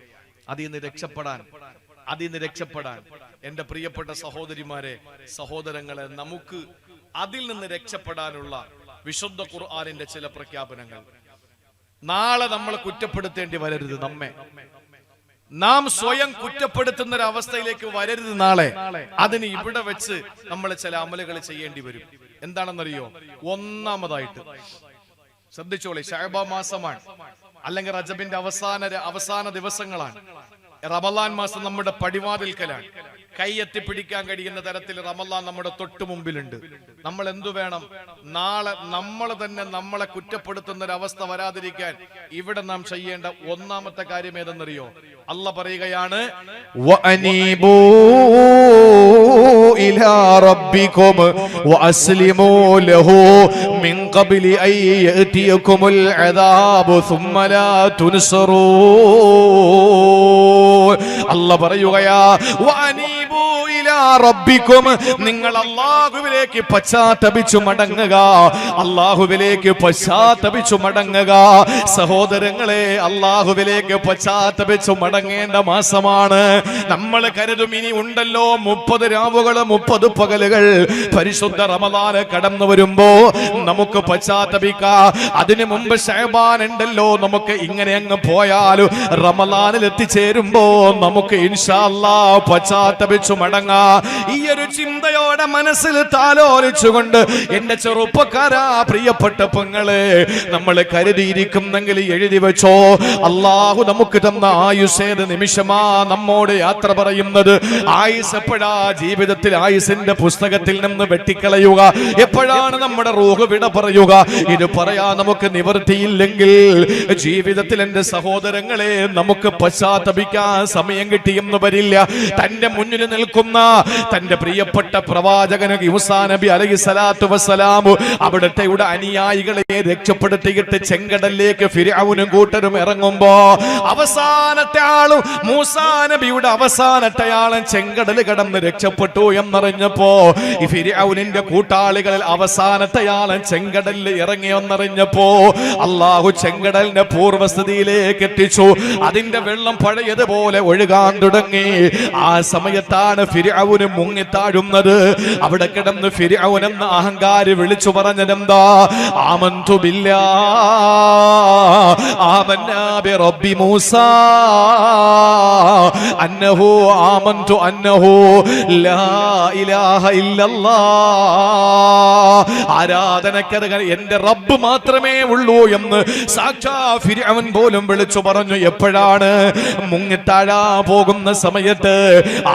അതിൽ നിന്ന് രക്ഷപ്പെടാൻ എന്റെ പ്രിയപ്പെട്ട സഹോദരിമാരെ, സഹോദരങ്ങളെ, നമുക്ക് അതിൽ നിന്ന് രക്ഷപ്പെടാനുള്ള വിശുദ്ധ ഖുർആനിന്റെ ചില പ്രഖ്യാപനങ്ങൾ. നാളെ നമ്മൾ കുറ്റപ്പെടുത്തേണ്ടി വരരുത്. നാം സ്വയം കുറ്റപ്പെടുത്തുന്ന ഒരു അവസ്ഥയിലേക്ക് വരരുത് നാളെ. അതിന് ഇവിടെ വെച്ച് നമ്മൾ ചില അമലുകൾ ചെയ്യേണ്ടി വരും. എന്താണെന്നറിയോ? ഒന്നാമതായിട്ട് ശ്രദ്ധിച്ചോളി, ശഅബാൻ മാസമാണ്, അല്ലെങ്കിൽ റജബിന്റെ അവസാന ദിവസങ്ങളാണ്. റമളാൻ മാസം നമ്മുടെ പടിവാതിൽക്കലാണ്. കൈയെത്തി പിടിക്കാൻ കഴിയുന്ന തരത്തിൽ റമളാൻ നമ്മുടെ തൊട്ടു മുമ്പിലുണ്ട്. നമ്മൾ എന്തു വേണം? നാളെ നമ്മൾ തന്നെ നമ്മളെ കുറ്റപ്പെടുത്തുന്ന ഒരു അവസ്ഥ വരാതിരിക്കാൻ ഇവിടെ നാം ചെയ്യേണ്ട ഒന്നാമത്തെ കാര്യം ഏതെന്നറിയോ? അല്ലാഹ് പറയുകയാണ്, വഅനീബൂ ഇലാ റബ്ബികും വഅസ്ലിമൂ ലഹു മിൻ ഖബ്ലി അൻ യഅതിയകുമുൽ അദാബു സുമ്മ ലാ തുൻസറൂ. അല്ലാഹ് പറയുകയാ, വഅനീബൂ ഇലാ റബ്ബികും, നിങ്ങൾ അല്ലാഹുവിലേക്ക് പശ്ചാത്തപിച്ചു മടങ്ങുക. അല്ലാഹുവിലേക്ക് പശ്ചാത്തപിച്ചു മടങ്ങുക. സഹോദരങ്ങളെ, അല്ലാഹുവിലേക്ക് പശ്ചാത്തപിച്ചു മടങ്ങേണ്ട മാസമാണ്. നമ്മൾ കരുതും ഇനി ഉണ്ടല്ലോ 30 രാവുകൾ 30 പകലുകൾ, പരിശുദ്ധ റമളാൻ കടന്നു വരുമ്പോ നമുക്ക് പശ്ചാത്തപിക്കാം. അതിനു മുമ്പ് ശഅബാൻ ഉണ്ടല്ലോ, നമുക്ക് ഇങ്ങനെ അങ്ങ് പോയാലും റമളാനിൽ എത്തിച്ചേരുമ്പോ നമുക്ക് ഇൻഷാ അല്ലാഹ് പശ്ചാത്തപിച്ചു മടങ്ങാം. ഈ ഒരു ചിന്തയോടെ മനസ്സിൽ താലോലിച്ചുകൊണ്ട് എന്റെ ചെറുപ്പക്കാരാ, പ്രിയപ്പെട്ട പെങ്ങളെ, നമ്മൾ കരുതിയിരിക്കുന്നെങ്കിൽ എഴുതി വെച്ചോ. അള്ളാഹു നമുക്ക് തന്ന ആയുസ്സേത് നിമിഷമാ നമ്മോട് യാത്ര പറയുന്നത്. ആയുസ് എപ്പോഴാ ജീവിതത്തിൽ ആയുസിന്റെ പുസ്തകത്തിൽ നിന്ന് വെട്ടിക്കളയുക? എപ്പോഴാണ് നമ്മുടെ റൂഹ് വിട പറയുക? ഇത് പറയാൻ നമുക്ക് നിവൃത്തിയില്ലെങ്കിൽ ജീവിതത്തിൽ എന്റെ സഹോദരങ്ങളെ നമുക്ക് പശ്ചാത്തപിക്കാൻ സമയം കിട്ടിയെന്ന് വരില്ല. തന്റെ മുന്നിൽ നിൽക്കുന്ന തന്റെ പ്രിയപ്പെട്ട പ്രവാചകൻ മൂസാ നബി അലൈഹിസ്സലാത്തു വസ്സലാം അവിടുത്തെ അനുയായികളെ രക്ഷപ്പെടുത്തിയിട്ട് ചെങ്കടലിലേക്ക് ഫിർഔനും കൂട്ടരും ഇറങ്ങുമ്പോ അവസാനത്തെ ആളും മൂസാ നബിയുടെ അവസാനത്തെ ആളും ചെങ്കടൽ കടന്ന് രക്ഷപ്പെട്ടു എന്നറിഞ്ഞപ്പോ ഈ ഫിർഔനിന്റെ കൂട്ടാളികളിൽ അവസാനത്തെ ആളും ചെങ്കടലിൽ ഇറങ്ങിയെന്നറിഞ്ഞപ്പോ അള്ളാഹു ചെങ്കടലിന്റെ പൂർവ്വസ്ഥിതിയിലേക്ക് എത്തിച്ചു. അതിന്റെ വെള്ളം പഴയതുപോലെ ഒഴുകാൻ തുടങ്ങി. ആ സമയത്താണ് ഫിർഔന് മുങ്ങിത്താഴുന്നത്. അവിടെ കിടന്ന് ഫിർഔൻ എന്ന അഹങ്കാരി വിളിച്ചു പറഞ്ഞതെന്താ? ആമന്തു ബില്ലാ ആമന്നാ ബി റബ്ബി മൂസാ അന്നഹു ആമന്തു അന്നഹു ലാ ഇലാഹ ഇല്ലല്ലാഹ്. ആരാധനക്കർഹൻ എന്റെ റബ്ബ് മാത്രമേ ഉള്ളൂ എന്ന് സാക്ഷാ ഫിർഔൻ പോലും വിളിച്ചു പറഞ്ഞു. എപ്പോഴാണ്? മുങ്ങിത്താഴാ പോകുന്ന സമയത്ത്.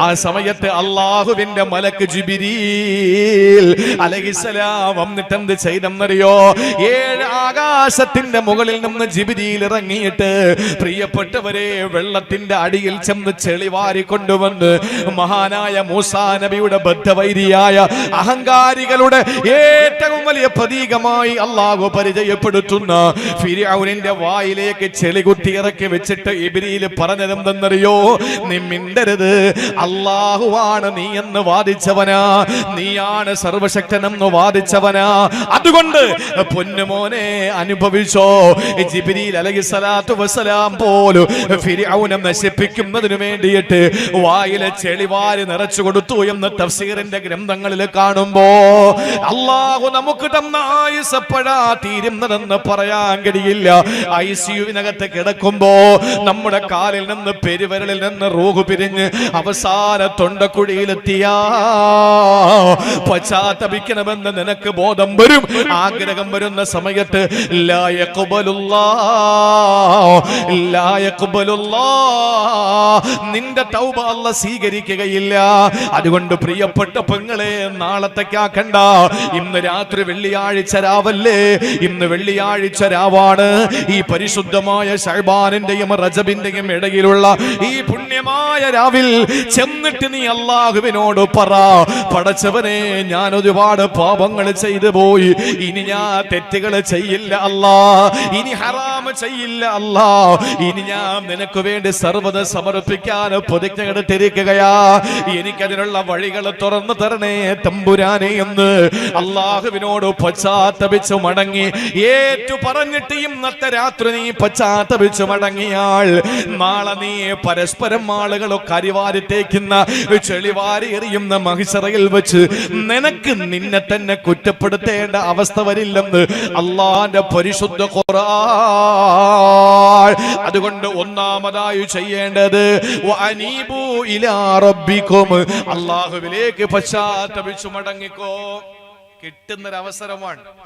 ആ സമയത്ത് അള്ളാഹുവിന്റെ മലക്ക് ജിബ്രീൽ അലൈഹിസ്സലാം വന്നിട്ട് എന്ത് ചെയ്തെന്നറിയോ? 7 ആകാശത്തിന്റെ മുകളിൽ നിന്ന് ജിബ്രീൽ ഇറങ്ങിയിട്ട് പ്രിയപ്പെട്ടവരെ വെള്ളത്തിന്റെ അടിയിൽ ചെന്ന് ചെളി വാരിക്കൊണ്ടുവന്ന് മഹാനായ മൂസാ നബിയുടെ ബദ്ധവൈരിയായ അഹങ്കാരികളുടെ ഏറ്റവും വലിയ പ്രതീകമായി അള്ളാഹു പരിചയപ്പെടുത്തുന്ന ഫിർഔനിന്റെ വായിലേക്ക് ചെളി കുത്തി ഇറക്കി വെച്ചിട്ട് ജിബ്രീൽ പറഞ്ഞതെന്തെന്നറിയോ? നീ മിണ്ടരുത്, അള്ളാഹുവാണ് നീ എന്ന് വാദിച്ചവനാ, നീയാണ് സർവശക്തനെന്ന് വാദിച്ചവനാ. അതുകൊണ്ട് പൊന്നുമോനെ അനുഭവിച്ചോ. ജിബ്രീൽ അലൈഹിസ്സലാത്തു വസ്സലാം പോലും ഫിർഔനെ നശിപ്പിക്കുന്നതിന് വേണ്ടിയിട്ട് വായിലെ ചെളിവാരി നിറച്ചു കൊടുത്തു എന്ന് തഫ്സീറിന്റെ ഗ്രന്ഥങ്ങളിൽ കാണുമ്പോ അള്ളാഹു നമുക്ക് തന്ന ആയുസ് എപ്പോഴാ തീരുന്നതെന്ന് പറയാൻ കഴിയില്ല. ICU-വിനകത്ത് കിടക്കുമ്പോ നമ്മുടെ കാലിൽ നിന്ന് പെരുവിരലിൽ നിന്ന് റൂഹ് പിരിഞ്ഞ് അവസാന തൊണ്ടക്കുഴിയിലെത്തിയാ പശ്ചാത്തപിക്കണമെന്ന് നിനക്ക് ബോധം വരും, ആഗ്രഹം വരുന്ന സമയത്ത് ലാ യഖ്ബലുല്ലാഹ്, നിന്റെ തൗബ അല്ലാഹ് സ്വീകരിക്കുകയില്ല. അതുകൊണ്ട് പ്രിയപ്പെട്ട പെങ്ങളെ, നാളത്തേക്കാക്കണ്ട. ഇന്ന് രാത്രി വെള്ളിയാഴ്ച രാവല്ലേ, ഇന്ന് വെള്ളിയാഴ്ച രാവാണ്. ഈ പരിശുദ്ധമായ ശഅബാനിന്റെയും റജബിന്റെയും ഇടയിലുള്ള ഈ പുണ്യമായ രാവിൽ ചെന്നിട്ട് നീ അല്ലാഹുവിനോട് പറ, പടച്ചവനെ ഞാൻ ഒരുപാട് പാപങ്ങൾ ചെയ്തു പോയി, ഇനി ഞാൻ തെറ്റുകൾ ചെയ്യില്ല അല്ലാ, ഇനി ഹറാം ചെയ്യില്ല അല്ലാ, ഇനി ഞാൻ നിനക്ക് വേണ്ടി സർവ്വത സമർപ്പിക്കാൻ പ്രതിജ്ഞ എടുത്തിരിക്കുകയാ, എനിക്കതിനുള്ള വഴികൾ തുറന്നു തരണേ തമ്പുരാനെ എന്ന് അല്ലാഹുവിനോട് പശ്ചാത്തപിച്ചു മടങ്ങി ഏറ്റു പറഞ്ഞിട്ട് ഇന്നത്തെ രാത്രി നീ പശ്ചാത്തപിച്ചു മടങ്ങിയാൽ നാളെ നീ പരസ്പരം ആളുകളോ കരിവാരി തേക്കുന്ന ചെളിവാരി എറിയുന്ന മഹിശറയിൽ വെച്ച് നിനക്ക് നിന്നെ തന്നെ കുറ്റപ്പെടുത്തേണ്ട അവസ്ഥ വരില്ലെന്ന് അള്ളാന്റെ പരിശുദ്ധ ഖുർആൻ. അതുകൊണ്ട് ഒന്നാമതായി ചെയ്യേണ്ടത് വഅനീബു ഇലാ റബ്ബിക്കും, അല്ലാഹുവിലേക്ക് പശ്ചാത്തപിച്ചു മടങ്ങിക്കോ. കിട്ടുന്നൊരവസരമാണ്.